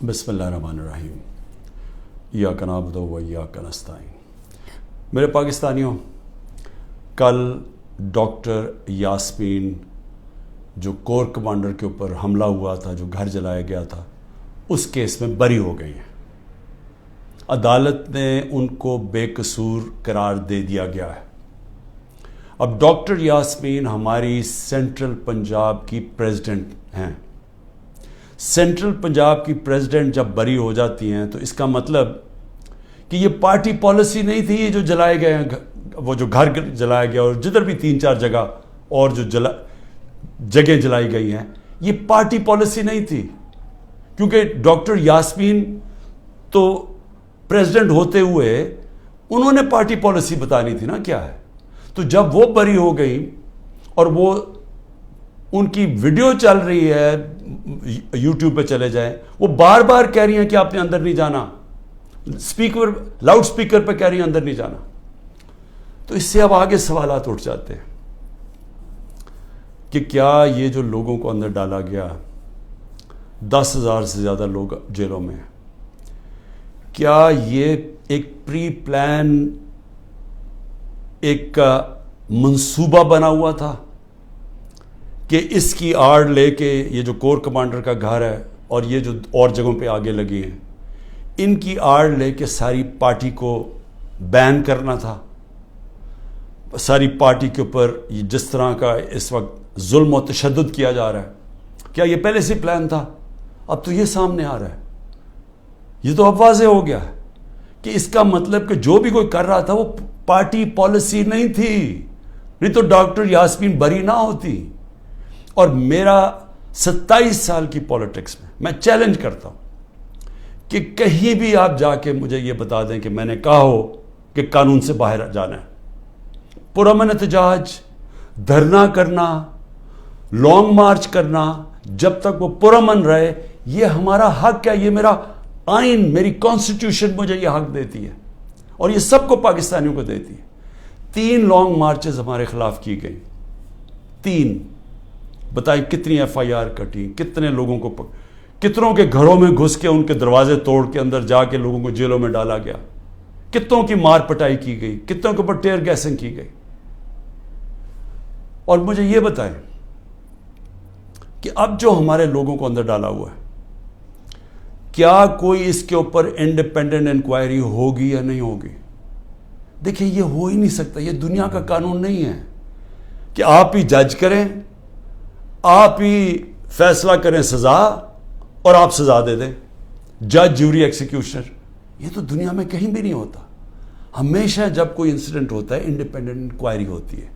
بسم اللہ الرحمن الرحیم ایاک نعبد و ایاک نستعین۔ میرے پاکستانیوں، کل ڈاکٹر یاسمین جو کور کمانڈر کے اوپر حملہ ہوا تھا، جو گھر جلایا گیا تھا، اس کیس میں بری ہو گئی ہیں۔ عدالت نے ان کو بے قصور قرار دے دیا گیا ہے۔ اب ڈاکٹر یاسمین ہماری سینٹرل پنجاب کی پریزیڈنٹ ہیں۔ سینٹرل پنجاب کی پریزیڈنٹ جب بری ہو جاتی ہیں تو اس کا مطلب کہ یہ پارٹی پالیسی نہیں تھی، یہ جو جلائے گئے ہیں، وہ جو گھر جلایا گیا اور جدھر بھی 3-4 جگہ اور جو جگہیں جلائی گئی ہیں، یہ پارٹی پالیسی نہیں تھی، کیونکہ ڈاکٹر یاسمین تو پریزیڈنٹ ہوتے ہوئے انہوں نے پارٹی پالیسی بتانی تھی نا کیا ہے۔ تو جب وہ بری ہو گئی اور وہ ان کی ویڈیو چل رہی ہے، یوٹیوب پہ چلے جائیں، وہ بار بار کہہ رہی ہیں کہ آپ نے اندر نہیں جانا، لاؤڈ سپیکر پہ کہہ رہی ہیں اندر نہیں جانا۔ تو اس سے اب آگے سوالات اٹھ جاتے ہیں کہ کیا یہ جو لوگوں کو اندر ڈالا گیا، 10,000 سے زیادہ لوگ جیلوں میں ہیں، کیا یہ ایک پری پلان ایک منصوبہ بنا ہوا تھا کہ اس کی آڑ لے کے یہ جو کور کمانڈر کا گھر ہے اور یہ جو اور جگہوں پہ آگے لگی ہیں، ان کی آڑ لے کے ساری پارٹی کو بین کرنا تھا؟ ساری پارٹی کے اوپر جس طرح کا اس وقت ظلم و تشدد کیا جا رہا ہے، کیا یہ پہلے سے پلان تھا؟ اب تو یہ سامنے آ رہا ہے، یہ تو اب واضح ہو گیا ہے کہ اس کا مطلب کہ جو بھی کوئی کر رہا تھا وہ پارٹی پالیسی نہیں تھی، نہیں تو ڈاکٹر یاسمین بری نہ ہوتی۔ اور میرا 27 سال کی پولیٹکس میں چیلنج کرتا ہوں کہ کہیں بھی آپ جا کے مجھے یہ بتا دیں کہ میں نے کہا ہو کہ قانون سے باہر جانا ہے۔ پرامن احتجاج، دھرنا کرنا، لانگ مارچ کرنا، جب تک وہ پرامن رہے، یہ ہمارا حق ہے، یہ میرا آئین، میری کانسٹیٹیوشن مجھے یہ حق دیتی ہے اور یہ سب کو پاکستانیوں کو دیتی ہے۔ 3 لانگ مارچز ہمارے خلاف کی گئی، 3۔ بتائیں کتنی FIR کٹی، کتنے لوگوں کو کتنوں کے گھروں میں گھس کے ان کے دروازے توڑ کے اندر جا کے لوگوں کو جیلوں میں ڈالا گیا، کتنوں کی مار پٹائی کی گئی، کتنوں کے اوپر ٹیئر گیسنگ کی گئی۔ اور مجھے یہ بتائیں کہ اب جو ہمارے لوگوں کو اندر ڈالا ہوا ہے، کیا کوئی اس کے اوپر انڈیپینڈنٹ انکوائری ہوگی یا نہیں ہوگی؟ دیکھیں، یہ ہو ہی نہیں سکتا، یہ دنیا کا قانون نہیں ہے کہ آپ ہی جج کریں، آپ ہی فیصلہ کریں سزا اور آپ سزا دے دیں، جج، جوری، ایکسیکیوشنر۔ یہ تو دنیا میں کہیں بھی نہیں ہوتا۔ ہمیشہ جب کوئی انسیڈنٹ ہوتا ہے انڈیپینڈنٹ انکوائری ہوتی ہے۔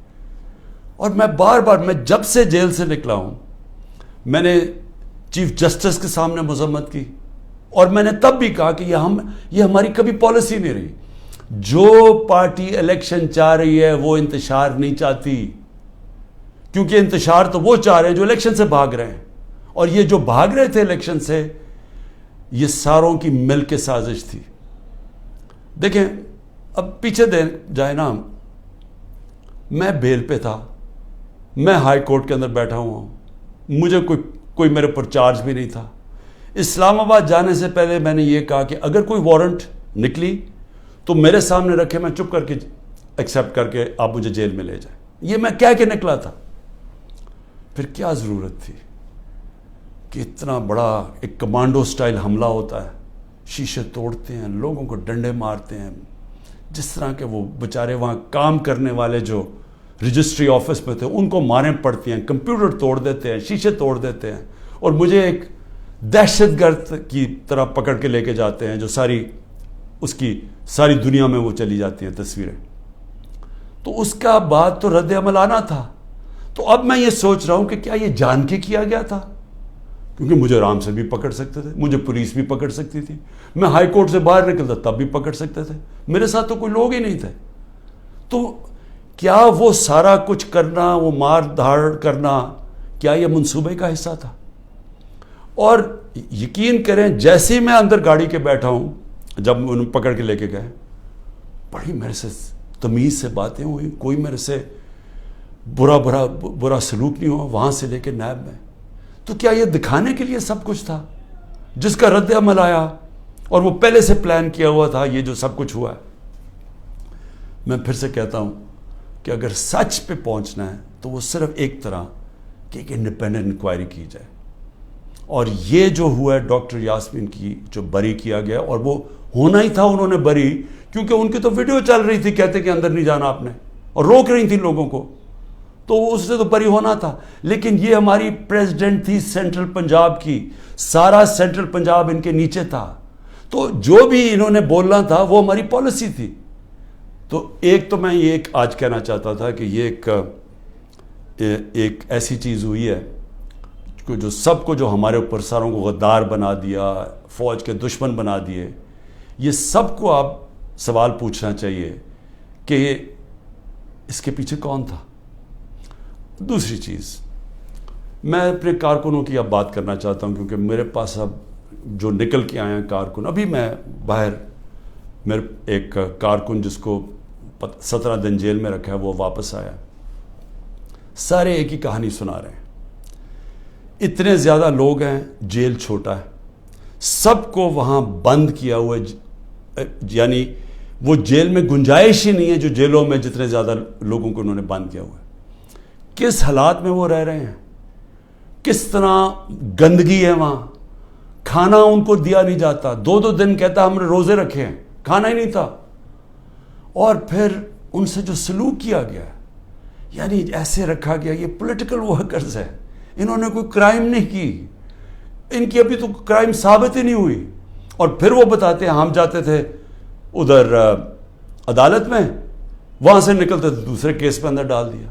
اور میں بار بار، میں جب سے جیل سے نکلا ہوں، میں نے چیف جسٹس کے سامنے مذمت کی اور میں نے تب بھی کہا کہ یہ ہماری کبھی پالیسی نہیں رہی۔ جو پارٹی الیکشن چاہ رہی ہے وہ انتشار نہیں چاہتی، کیونکہ انتشار تو وہ چاہ رہے ہیں جو الیکشن سے بھاگ رہے ہیں، اور یہ جو بھاگ رہے تھے الیکشن سے، یہ ساروں کی مل کے سازش تھی۔ دیکھیں، اب پیچھے جائے نا، میں بیل پہ تھا، میں ہائی کورٹ کے اندر بیٹھا ہوا ہوں، مجھے کوئی میرے پر چارج بھی نہیں تھا۔ اسلام آباد جانے سے پہلے میں نے یہ کہا کہ اگر کوئی وارنٹ نکلی تو میرے سامنے رکھے، میں چپ کر کے ایکسیپٹ کر کے آپ مجھے جیل میں لے جائیں۔ یہ میں کہہ کے نکلا تھا۔ پھر کیا ضرورت تھی کہ اتنا بڑا ایک کمانڈو سٹائل حملہ ہوتا ہے، شیشے توڑتے ہیں، لوگوں کو ڈنڈے مارتے ہیں، جس طرح کے وہ بیچارے وہاں کام کرنے والے جو رجسٹری آفس میں تھے ان کو ماریں پڑتی ہیں، کمپیوٹر توڑ دیتے ہیں، شیشے توڑ دیتے ہیں، اور مجھے ایک دہشت گرد کی طرح پکڑ کے لے کے جاتے ہیں، جو اس کی ساری دنیا میں وہ چلی جاتی ہیں تصویریں۔ تو اس کا بعد تو رد عمل آنا تھا۔ تو اب میں یہ سوچ رہا ہوں کہ کیا یہ جان کے کیا گیا تھا؟ کیونکہ مجھے آرام سے بھی پکڑ سکتے تھے، مجھے پولیس بھی پکڑ سکتی تھی، میں ہائی کورٹ سے باہر نکلتا تب بھی پکڑ سکتے تھے، میرے ساتھ تو کوئی لوگ ہی نہیں تھے۔ تو کیا وہ سارا کچھ کرنا، وہ مار دھاڑ کرنا، کیا یہ منصوبے کا حصہ تھا؟ اور یقین کریں، جیسے ہی میں اندر گاڑی کے بیٹھا ہوں، جب انہوں پکڑ کے لے کے گئے، بڑی میرے سے تمیز سے باتیں ہوئی، کوئی میرے سے برا سلوک نہیں ہوا، وہاں سے لے کے نیب میں۔ تو کیا یہ دکھانے کے لیے سب کچھ تھا جس کا رد عمل آیا اور وہ پہلے سے پلان کیا ہوا تھا، یہ جو سب کچھ ہوا ہے. میں پھر سے کہتا ہوں کہ اگر سچ پہ پہنچنا ہے تو وہ صرف ایک طرح کہ ایک انڈیپینڈنٹ انکوائری کی جائے. اور یہ جو ہوا ہے ڈاکٹر یاسمین کی جو بری کیا گیا، اور وہ ہونا ہی تھا انہوں نے بری، کیونکہ ان کی تو ویڈیو چل رہی تھی کہتے کہ اندر نہیں جانا آپ نے، اور روک رہی تھی لوگوں کو، تو اس سے تو بری ہونا تھا. لیکن یہ ہماری پریزیڈنٹ تھی سینٹرل پنجاب کی، سارا سینٹرل پنجاب ان کے نیچے تھا، تو جو بھی انہوں نے بولنا تھا وہ ہماری پالیسی تھی. تو ایک تو میں یہ آج کہنا چاہتا تھا کہ یہ ایک ایسی چیز ہوئی ہے جو سب کو، جو ہمارے اوپر ساروں کو غدار بنا دیا، فوج کے دشمن بنا دیے، یہ سب کو آپ سوال پوچھنا چاہیے کہ اس کے پیچھے کون تھا. دوسری چیز، میں اپنے کارکنوں کی اب بات کرنا چاہتا ہوں، کیونکہ میرے پاس اب جو نکل کے آئے ہیں کارکن، ابھی میں باہر، میرے ایک کارکن جس کو 17 دن جیل میں رکھا ہے وہ واپس آیا، سارے ایک ہی کہانی سنا رہے ہیں. اتنے زیادہ لوگ ہیں، جیل چھوٹا ہے، سب کو وہاں بند کیا ہوا ہے، یعنی وہ جیل میں گنجائش ہی نہیں ہے جو جیلوں میں جتنے زیادہ لوگوں کو انہوں نے بند کیا ہوا ہے. کس حالات میں وہ رہ رہے ہیں، کس طرح گندگی ہے وہاں، کھانا ان کو دیا نہیں جاتا، 2 دن کہتا ہم نے روزے رکھے ہیں، کھانا ہی نہیں تھا. اور پھر ان سے جو سلوک کیا گیا، یعنی ایسے رکھا گیا، یہ پولیٹیکل ورکرز ہے، انہوں نے کوئی کرائم نہیں کی، ان کی ابھی تو کرائم ثابت ہی نہیں ہوئی، اور پھر وہ بتاتے ہیں ہم جاتے تھے ادھر عدالت میں، وہاں سے نکلتے تھے دوسرے کیس پہ اندر ڈال دیا.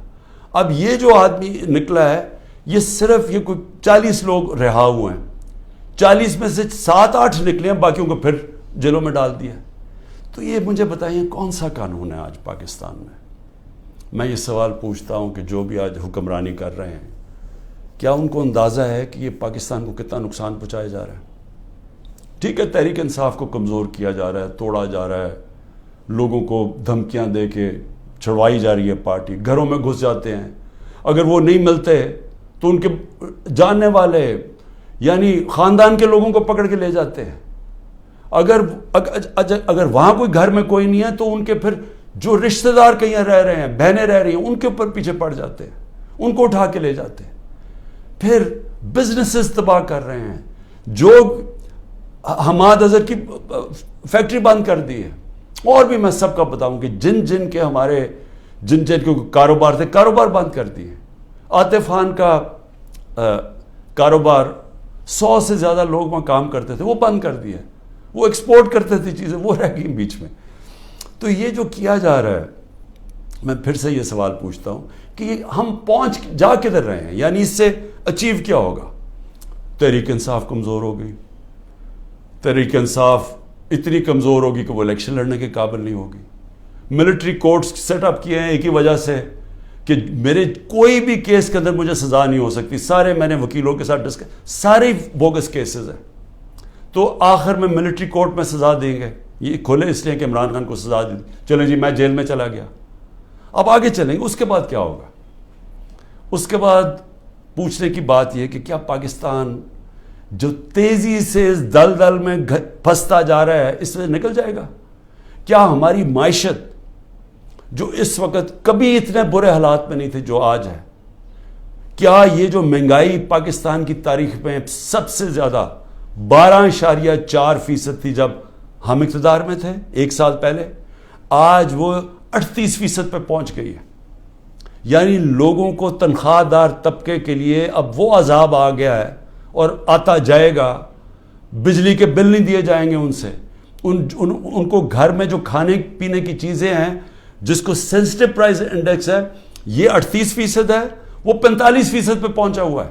اب یہ جو آدمی نکلا ہے، یہ صرف یہ کوئی 40 لوگ رہا ہوئے ہیں، 40 میں سے 7-8 نکلے ہیں، باقیوں کو پھر جیلوں میں ڈال دیا. تو یہ مجھے بتائیے کون سا قانون ہے آج پاکستان میں؟ میں یہ سوال پوچھتا ہوں کہ جو بھی آج حکمرانی کر رہے ہیں، کیا ان کو اندازہ ہے کہ یہ پاکستان کو کتنا نقصان پہنچایا جا رہا ہے؟ ٹھیک ہے، تحریک انصاف کو کمزور کیا جا رہا ہے، توڑا جا رہا ہے، لوگوں کو دھمکیاں دے کے چھڑوائی جا رہی ہے پارٹی، گھروں میں گھس جاتے ہیں، اگر وہ نہیں ملتے تو ان کے جاننے والے یعنی خاندان کے لوگوں کو پکڑ کے لے جاتے ہیں. اگر وہاں کوئی گھر میں کوئی نہیں ہے تو ان کے پھر جو رشتہ دار کہیں رہ رہے ہیں، بہنیں رہ رہی ہیں، ان کے اوپر پیچھے پڑ جاتے ہیں، ان کو اٹھا کے لے جاتے ہیں. پھر بزنسز تباہ کر رہے ہیں، جو حماد اظہر کی فیکٹری بند کر دی ہے. اور بھی میں سب کا بتاؤں کہ جن کے ہمارے جن کے کاروبار تھے، کاروبار بند کر دیے. عاطف خان کا کاروبار، 100 سے زیادہ لوگ وہاں کام کرتے تھے، وہ بند کر دیے. وہ ایکسپورٹ کرتے تھے چیزیں، وہ رہ گئی بیچ میں. تو یہ جو کیا جا رہا ہے، میں پھر سے یہ سوال پوچھتا ہوں کہ ہم جا کدھر رہے ہیں؟ یعنی اس سے اچیو کیا ہوگا؟ تحریک انصاف کمزور ہو گئی، تحریک انصاف اتنی کمزور ہوگی کہ وہ الیکشن لڑنے کے قابل نہیں ہوگی. ملٹری کورٹس سیٹ اپ کیے ہیں ایک ہی وجہ سے کہ میرے کوئی بھی کیس کے اندر مجھے سزا نہیں ہو سکتی. سارے میں نے وکیلوں کے ساتھ سارے بوگس کیسز ہیں، تو آخر میں ملٹری کورٹ میں سزا دیں گے. یہ کھولے اس لیے کہ عمران خان کو سزا دی، چلیں جی میں جیل میں چلا گیا. اب آگے چلیں گے، اس کے بعد کیا ہوگا؟ اس کے بعد پوچھنے کی بات یہ کہ کیا پاکستان جو تیزی سے اس دلدل میں پھنستا جا رہا ہے، اس میں نکل جائے گا؟ کیا ہماری معیشت جو اس وقت کبھی اتنے برے حالات میں نہیں تھے جو آج ہے، کیا یہ جو مہنگائی پاکستان کی تاریخ میں سب سے زیادہ 12.4% تھی جب ہم اقتدار میں تھے 1 سال پہلے، آج وہ 38% پہ پہنچ گئی ہے. یعنی لوگوں کو تنخواہ دار طبقے کے لیے اب وہ عذاب آ گیا ہے اور آتا جائے گا. بجلی کے بل نہیں دیے جائیں گے ان سے، ان کو گھر میں جو کھانے پینے کی چیزیں ہیں جس کو سینسٹیو پرائس انڈیکس ہے، یہ 38% ہے، وہ 45% پہ پہنچا ہوا ہے.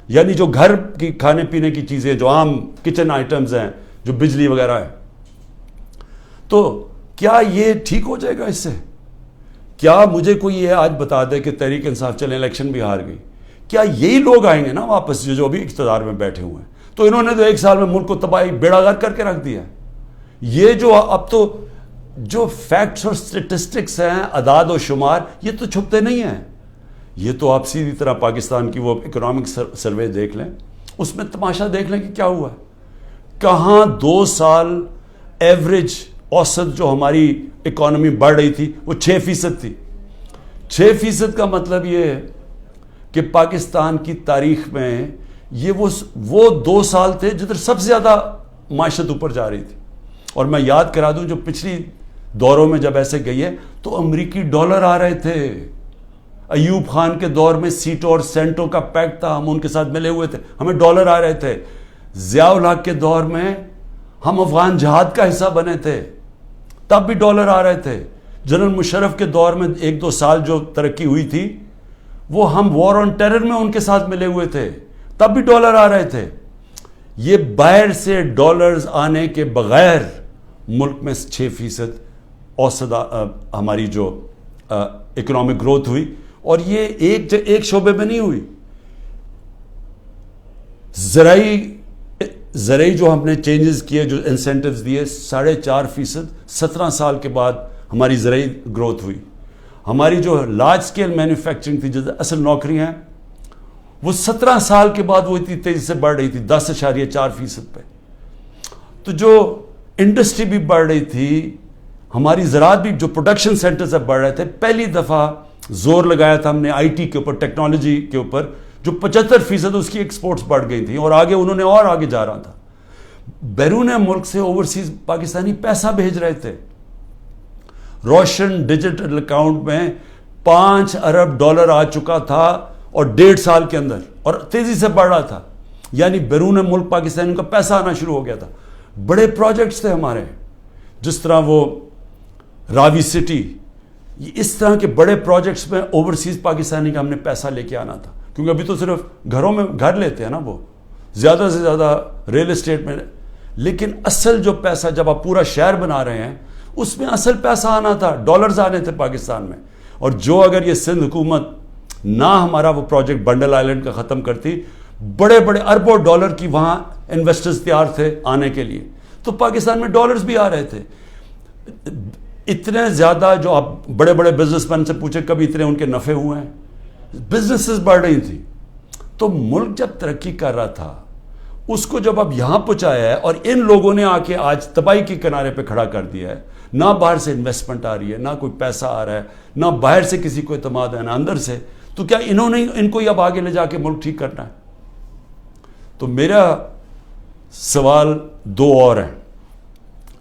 یعنی جو گھر کی کھانے پینے کی چیزیں، جو عام کچن آئٹمز ہیں، جو بجلی وغیرہ ہے، تو کیا یہ ٹھیک ہو جائے گا اس سے؟ کیا مجھے کوئی یہ آج بتا دے کہ تحریک انصاف چلے الیکشن بھی ہار گئی، کیا یہی لوگ آئیں گے نا واپس جو ابھی اقتدار میں بیٹھے ہوئے ہیں؟ تو انہوں نے تو 1 سال میں ملک کو تباہی بیڑا غرق کر کے رکھ دیا. یہ جو اب تو جو فیکٹس اور سٹیٹسٹکس ہیں، اعداد و شمار، یہ تو چھپتے نہیں ہیں. یہ تو آپ سیدھی طرح پاکستان کی وہ اکنامک سروے دیکھ لیں، اس میں تماشا دیکھ لیں کہ کیا ہوا ہے. کہاں 2 سال ایوریج اوسط جو ہماری اکانومی بڑھ رہی تھی وہ 6% تھی. 6% کا مطلب یہ ہے کہ پاکستان کی تاریخ میں یہ وہ 2 سال تھے جدھر سب سے زیادہ معیشت اوپر جا رہی تھی. اور میں یاد کرا دوں جو پچھلی دوروں میں جب ایسے گئی ہے تو امریکی ڈالر آ رہے تھے. ایوب خان کے دور میں سیٹوں اور سینٹوں کا پیکٹ تھا, ہم ان کے ساتھ ملے ہوئے تھے, ہمیں ڈالر آ رہے تھے. ضیاء الحق کے دور میں ہم افغان جہاد کا حصہ بنے تھے, تب بھی ڈالر آ رہے تھے. جنرل مشرف کے دور میں 1-2 سال جو ترقی ہوئی تھی وہ ہم وار آن ٹیرر میں ان کے ساتھ ملے ہوئے تھے, تب بھی ڈالر آ رہے تھے. یہ باہر سے ڈالرز آنے کے بغیر ملک میں 6% اوسط ہماری جو اکنامک گروتھ ہوئی, اور یہ ایک شعبے میں نہیں ہوئی. زرعی جو ہم نے چینجز کیے, جو انسینٹیوز دیے, 4.5%, 17 سال کے بعد ہماری زرعی گروتھ ہوئی. ہماری جو لارج سکیل مینوفیکچرنگ تھی, جو اصل نوکریاں ہیں, وہ 17 سال کے بعد وہ اتنی تیزی سے بڑھ رہی تھی 10.4% پہ. تو جو انڈسٹری بھی بڑھ رہی تھی, ہماری زراعت بھی, جو پروڈکشن سینٹر سے بڑھ رہے تھے, پہلی دفعہ زور لگایا تھا ہم نے آئی ٹی کے اوپر, ٹیکنالوجی کے اوپر, جو 75% اس کی ایکسپورٹس بڑھ گئی تھیں, اور آگے انہوں نے اور آگے جا رہا تھا. بیرون ملک سے اوورسیز پاکستانی پیسہ بھیج رہے تھے. روشن ڈیجیٹل اکاؤنٹ میں $5 ارب آ چکا تھا, اور 1.5 سال کے اندر, اور تیزی سے بڑھ رہا تھا. یعنی بیرون ملک پاکستانی کا پیسہ آنا شروع ہو گیا تھا. بڑے پروجیکٹس تھے ہمارے, جس طرح وہ راوی سٹی, اس طرح کے بڑے پروجیکٹس میں اوورسیز پاکستانی کا ہم نے پیسہ لے کے آنا تھا. کیونکہ ابھی تو صرف گھروں میں گھر لیتے ہیں نا, وہ زیادہ سے زیادہ ریل اسٹیٹ میں. لیکن اصل جو پیسہ جب آپ پورا شہر بنا رہے ہیں, اس میں اصل پیسہ آنا تھا, ڈالرز آنے تھے پاکستان میں. اور جو اگر یہ سندھ حکومت نہ ہمارا وہ پروجیکٹ بنڈل آئلینڈ کا ختم کرتی, بڑے بڑے اربوں ڈالر کی وہاں انویسٹرز تیار تھے آنے کے لیے, تو پاکستان میں ڈالرز بھی آ رہے تھے. اتنے زیادہ, جو آپ بڑے بڑے بزنس مین سے پوچھیں کبھی اتنے ان کے نفع ہوئے ہیں, بزنسز بڑھ رہی تھی. تو ملک جب ترقی کر رہا تھا, اس کو جب اب یہاں پہنچایا ہے, اور ان لوگوں نے آ کے آج تباہی کے کنارے پہ کھڑا کر دیا ہے. نہ باہر سے انویسٹمنٹ آ رہی ہے, نہ کوئی پیسہ آ رہا ہے, نہ باہر سے کسی کو اعتماد ہے, نہ اندر سے. تو کیا انہوں نے ان کو اب آگے لے جا کے ملک ٹھیک کرنا ہے؟ تو میرا سوال 2 اور ہیں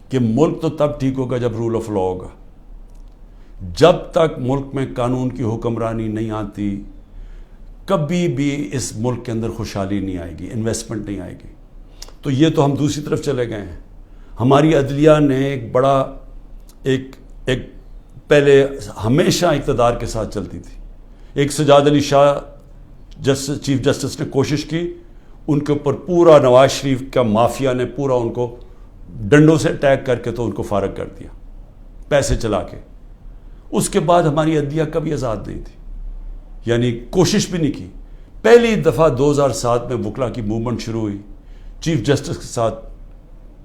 کہ ملک تو تب ٹھیک ہوگا جب رول آف لا ہوگا. جب تک ملک میں قانون کی حکمرانی نہیں آتی, کبھی بھی اس ملک کے اندر خوشحالی نہیں آئے گی, انویسٹمنٹ نہیں آئے گی. تو یہ تو ہم دوسری طرف چلے گئے ہیں. ہماری عدلیہ نے ایک بڑا ایک پہلے ہمیشہ اقتدار کے ساتھ چلتی تھی. ایک سجاد علی شاہ چیف جسٹس نے کوشش کی, ان کے اوپر پورا نواز شریف کا مافیا نے پورا ان کو ڈنڈوں سے اٹیک کر کے تو ان کو فارغ کر دیا, پیسے چلا کے. اس کے بعد ہماری عدلیہ کبھی آزاد نہیں تھی, یعنی کوشش بھی نہیں کی. پہلی دفعہ 2007 میں وکلا کی موومنٹ شروع ہوئی, چیف جسٹس کے ساتھ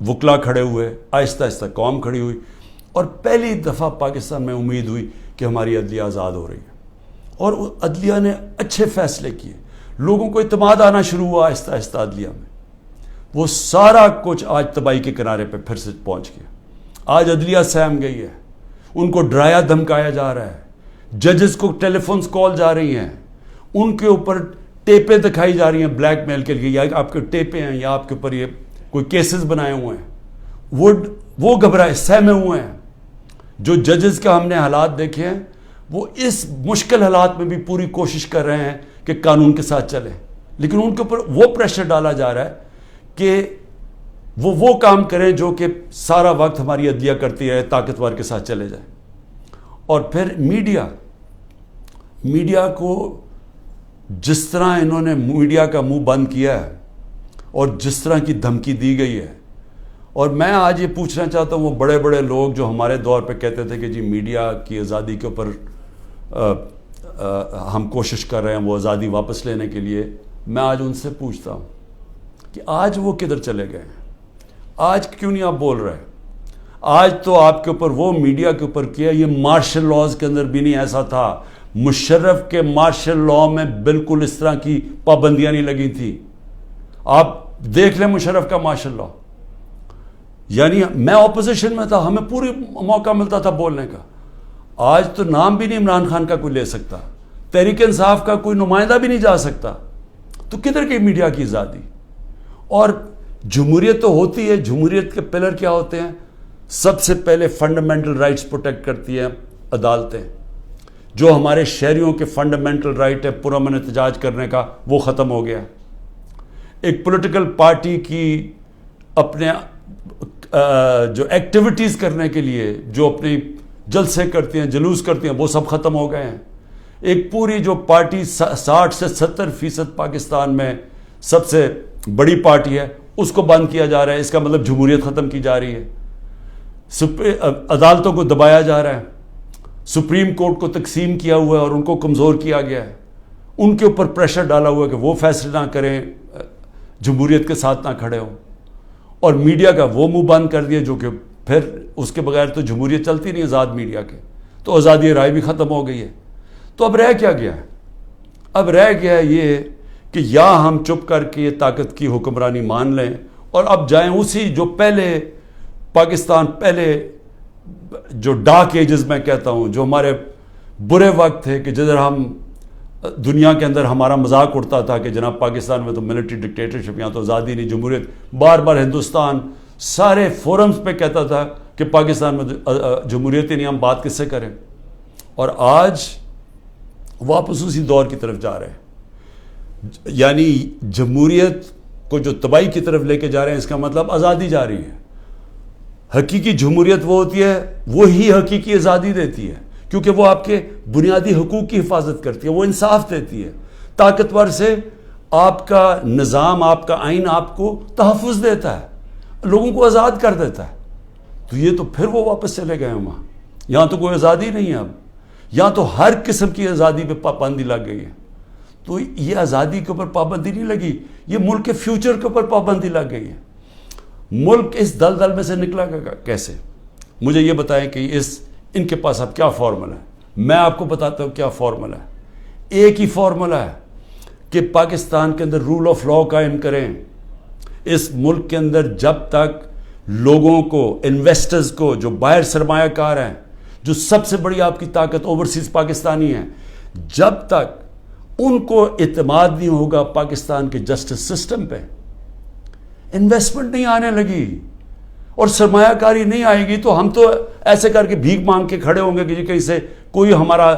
وکلا کھڑے ہوئے, آہستہ آہستہ قوم کھڑی ہوئی, اور پہلی دفعہ پاکستان میں امید ہوئی کہ ہماری عدلیہ آزاد ہو رہی ہے. اور عدلیہ نے اچھے فیصلے کیے, لوگوں کو اعتماد آنا شروع ہوا آہستہ آہستہ عدلیہ میں. وہ سارا کچھ آج تباہی کے کنارے پہ پھر سے پہنچ گیا. آج عدلیہ سہم گئی ہے, ان کو ڈرایا دھمکایا جا رہا ہے, ججز کو ٹیلی فونز کال جا رہی ہیں, ان کے اوپر ٹیپیں دکھائی جا رہی ہیں بلیک میل کے لیے, یا آپ کے ٹیپیں ہیں, یا آپ کے اوپر یہ کوئی کیسز بنائے ہوئے ہیں. وہ گھبرائے, سہمے ہوئے ہیں. جو ججز کا ہم نے حالات دیکھے ہیں, وہ اس مشکل حالات میں بھی پوری کوشش کر رہے ہیں کہ قانون کے ساتھ چلیں, لیکن ان کے اوپر وہ پریشر ڈالا جا رہا ہے کہ وہ کام کریں جو کہ سارا وقت ہماری عدلیہ کرتی ہے, طاقتور کے ساتھ چلے جائیں. اور پھر میڈیا کو جس طرح انہوں نے میڈیا کا منہ بند کیا ہے, اور جس طرح کی دھمکی دی گئی ہے. اور میں آج یہ پوچھنا چاہتا ہوں, وہ بڑے بڑے لوگ جو ہمارے دور پہ کہتے تھے کہ جی میڈیا کی آزادی کے اوپر ہم کوشش کر رہے ہیں وہ آزادی واپس لینے کے لیے, میں آج ان سے پوچھتا ہوں کہ آج وہ کدھر چلے گئے ہیں؟ آج کیوں نہیں آپ بول رہے؟ آج تو آپ کے اوپر وہ میڈیا کے اوپر کیا, یہ مارشل لاز کے اندر بھی نہیں ایسا تھا. مشرف کے مارشل لاء میں بالکل اس طرح کی پابندیاں نہیں لگی تھی. آپ دیکھ لیں مشرف کا ماشاءاللہ، یعنی میں اپوزیشن میں تھا، ہمیں پوری موقع ملتا تھا بولنے کا. آج تو نام بھی نہیں عمران خان کا کوئی لے سکتا، تحریک انصاف کا کوئی نمائندہ بھی نہیں جا سکتا. تو کدھر کی میڈیا کی آزادی؟ اور جمہوریت تو ہوتی ہے، جمہوریت کے پلر کیا ہوتے ہیں؟ سب سے پہلے فنڈامنٹل رائٹس پروٹیکٹ کرتی ہیں عدالتیں. جو ہمارے شہریوں کے فنڈامنٹل رائٹ ہے پرامن احتجاج کرنے کا، وہ ختم ہو گیا. ایک پولیٹیکل پارٹی کی اپنے جو ایکٹیویٹیز کرنے کے لیے جو اپنی جلسے کرتی ہیں، جلوس کرتی ہیں، وہ سب ختم ہو گئے ہیں. ایک پوری جو پارٹی 60 سے 70% پاکستان میں سب سے بڑی پارٹی ہے، اس کو بند کیا جا رہا ہے. اس کا مطلب جمہوریت ختم کی جا رہی ہے. عدالتوں کو دبایا جا رہا ہے، سپریم کورٹ کو تقسیم کیا ہوا ہے اور ان کو کمزور کیا گیا ہے. ان کے اوپر پریشر ڈالا ہوا ہے کہ وہ فیصلے نہ کریں، جمہوریت کے ساتھ نہ کھڑے ہوں. اور میڈیا کا وہ منہ بند کر دیا، جو کہ پھر اس کے بغیر تو جمہوریت چلتی نہیں آزاد میڈیا کے. تو آزادی رائے بھی ختم ہو گئی ہے. تو اب رہ کیا گیا ہے؟ اب رہ گیا ہے یہ کہ یا ہم چپ کر کے یہ طاقت کی حکمرانی مان لیں اور اب جائیں اسی جو پہلے پاکستان، پہلے جو ڈارک ایجز میں کہتا ہوں، جو ہمارے برے وقت تھے کہ جدھر ہم دنیا کے اندر ہمارا مذاق اڑتا تھا کہ جناب پاکستان میں تو ملٹری ڈکٹیٹرشپ، یہاں تو آزادی نہیں، جمہوریت. بار بار ہندوستان سارے فورمز پہ کہتا تھا کہ پاکستان میں جمہوریت ہی نہیں، ہم بات کس سے کریں. اور آج واپس اسی دور کی طرف جا رہے ہیں. یعنی جمہوریت کو جو تباہی کی طرف لے کے جا رہے ہیں، اس کا مطلب آزادی جا رہی ہے. حقیقی جمہوریت وہ ہوتی ہے، وہی حقیقی آزادی دیتی ہے، کیونکہ وہ آپ کے بنیادی حقوق کی حفاظت کرتی ہے، وہ انصاف دیتی ہے. طاقتور سے آپ کا نظام، آپ کا آئین آپ کو تحفظ دیتا ہے، لوگوں کو آزاد کر دیتا ہے. تو یہ تو پھر وہ واپس چلے گئے ہیں وہاں. یہاں تو کوئی آزادی نہیں ہے اب. یہاں تو ہر قسم کی آزادی پہ پابندی لگ گئی ہے. تو یہ آزادی کے اوپر پابندی نہیں لگی، یہ ملک کے فیوچر کے اوپر پابندی لگ گئی ہے. ملک اس دلدل میں سے نکلا گا کیسے؟ مجھے یہ بتائیں کہ ان کے پاس اب کیا فارمولا ہے. میں آپ کو بتاتا ہوں کیا فارمولا ہے. ایک ہی فارمولا ہے کہ پاکستان کے اندر رول آف لا قائم کریں. اس ملک کے اندر جب تک لوگوں کو، انویسٹرز کو، جو باہر سرمایہ کار ہیں، جو سب سے بڑی آپ کی طاقت اوورسیز پاکستانی ہیں، جب تک ان کو اعتماد نہیں ہوگا پاکستان کے جسٹس سسٹم پہ، انویسٹمنٹ نہیں آنے لگی اور سرمایہ کاری نہیں آئے گی، تو ہم تو ایسے کر کے بھیک مانگ کے کھڑے ہوں گے کہ جی کہیں سے کوئی ہمارا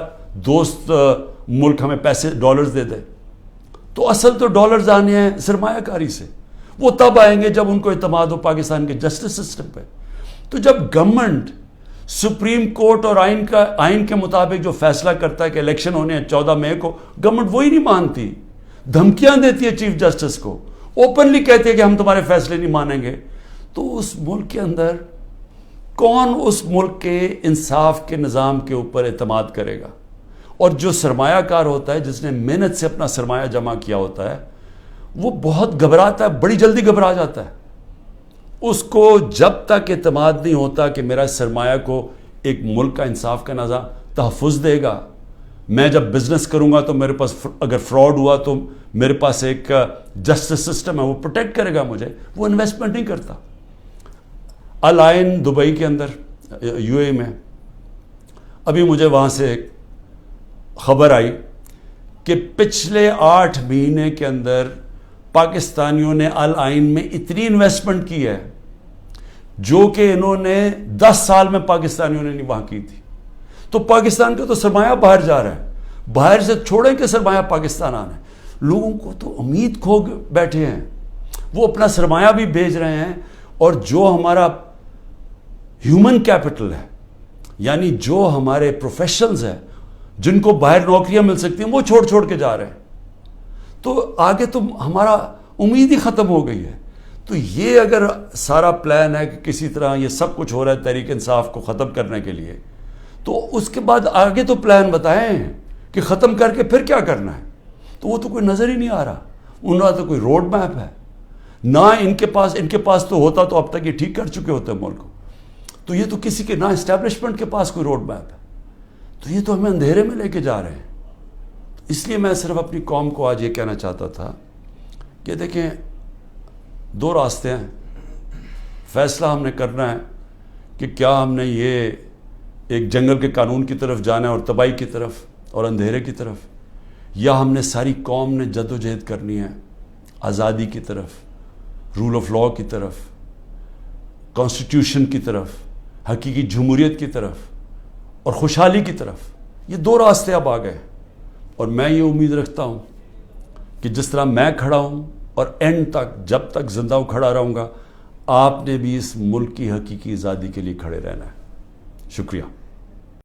دوست ملک ہمیں پیسے ڈالرز دے دے. تو اصل تو ڈالرز آنے ہیں سرمایہ کاری سے. وہ تب آئیں گے جب ان کو اعتماد ہو پاکستان کے جسٹس سسٹم پہ. تو جب گورنمنٹ سپریم کورٹ اور آئین کے مطابق جو فیصلہ کرتا ہے کہ الیکشن ہونے ہیں 14 مئی کو، گورنمنٹ وہی نہیں مانتی، دھمکیاں دیتی ہے چیف جسٹس کو، اوپنلی کہتی ہے کہ ہم تمہارے فیصلے نہیں مانیں گے. تو اس ملک کے اندر کون اس ملک کے انصاف کے نظام کے اوپر اعتماد کرے گا؟ اور جو سرمایہ کار ہوتا ہے، جس نے محنت سے اپنا سرمایہ جمع کیا ہوتا ہے، وہ بہت گھبراتا ہے، بڑی جلدی گھبرا جاتا ہے. اس کو جب تک اعتماد نہیں ہوتا کہ میرا سرمایہ کو ایک ملک کا انصاف کا نظام تحفظ دے گا، میں جب بزنس کروں گا تو میرے پاس اگر فراڈ ہوا تو میرے پاس ایک جسٹس سسٹم ہے، وہ پروٹیکٹ کرے گا مجھے، وہ انویسٹمنٹ نہیں کرتا. الائن دبئی کے اندر، یو اے میں، ابھی مجھے وہاں سے ایک خبر آئی کہ پچھلے 8 مہینے کے اندر پاکستانیوں نے الائن میں اتنی انویسٹمنٹ کی ہے جو کہ انہوں نے 10 سال میں پاکستانیوں نے نہیں وہاں کی تھی. تو پاکستان کا تو سرمایہ باہر جا رہا ہے، باہر سے چھوڑیں کہ سرمایہ پاکستان آنا ہے. لوگوں کو تو امید کھو بیٹھے ہیں، وہ اپنا سرمایہ بھی بھیج رہے ہیں. اور جو ہمارا ہیومن کیپٹل ہے، یعنی جو ہمارے پروفیشنلز ہیں جن کو باہر نوکریاں مل سکتی ہیں، وہ چھوڑ کے جا رہے ہیں. تو آگے تو ہمارا امید ہی ختم ہو گئی ہے. تو یہ اگر سارا پلان ہے کہ کسی طرح یہ سب کچھ ہو رہا ہے تحریک انصاف کو ختم کرنے کے لیے، تو اس کے بعد آگے تو پلان بتائیں کہ ختم کر کے پھر کیا کرنا ہے. تو وہ تو کوئی نظر ہی نہیں آ رہا. ان کا تو کوئی روڈ میپ ہے نہ ان کے پاس تو ہوتا تو اب تک یہ ٹھیک کر چکے ہوتے ہیں ملک کو. تو یہ تو کسی کے نہ اسٹیبلشمنٹ کے پاس کوئی روڈ میپ ہے. تو یہ تو ہمیں اندھیرے میں لے کے جا رہے ہیں. اس لیے میں صرف اپنی قوم کو آج یہ کہنا چاہتا تھا کہ دیکھیں، دو راستے ہیں. فیصلہ ہم نے کرنا ہے کہ کیا ہم نے یہ ایک جنگل کے قانون کی طرف جانا ہے اور تباہی کی طرف اور اندھیرے کی طرف, یا ہم نے ساری قوم نے جد و جہد کرنی ہے آزادی کی طرف, رول آف لاء کی طرف, کانسٹیٹیوشن کی طرف, حقیقی جمہوریت کی طرف اور خوشحالی کی طرف. یہ دو راستے اب آ گئے, اور میں یہ امید رکھتا ہوں کہ جس طرح میں کھڑا ہوں اور اینڈ تک جب تک زندہ ہوں کھڑا رہوں گا, آپ نے بھی اس ملک کی حقیقی آزادی کے لیے کھڑے رہنا ہے. شکریہ.